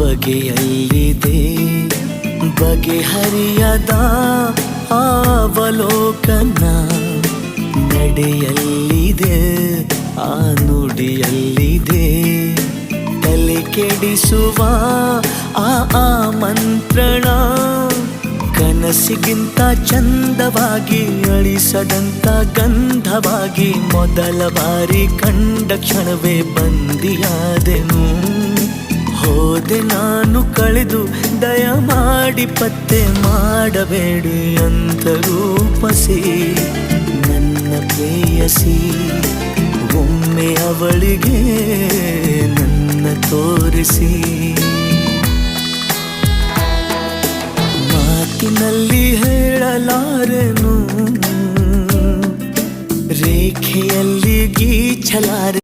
ಬಗೆಯಲ್ಲಿದೆ ಬಗೆಹರಿಯದ ಅವಲೋಕನ, ನಡೆಯಲ್ಲಿದೆ ಆ ನುಡಿಯಲ್ಲಿದೆ ತಲೆ ಕೆಡಿಸುವ ಆ ಆಮಂತ್ರಣ. ಕನಸಿಗಿಂತ ಚಂದವಾಗಿ ಅಳಿಸದಂತ ಗಂಧವಾಗಿ ಮೊದಲ ಬಾರಿ ಕಂಡ ಕ್ಷಣವೇ ಬಂದಿಯಾದೆನು. ಹೋದೆ ನಾನು ಕಳೆದು ದಯಮಾಡಿ ಪತ್ತೆ ಮಾಡಬೇಡಿ ಅಂತ ರೂಪಸಿ ನನ್ನ ಪ್ರೇಯಸಿ. ಒಮ್ಮೆ ಅವಳಿಗೆ ನನ್ನ ತೋರಿಸಿ, ಮಾತಿನಲ್ಲಿ ಹೇಳಲಾರೆನು, ರೇಖೆಯಲ್ಲಿ ಗೀಚಲಾರೆ.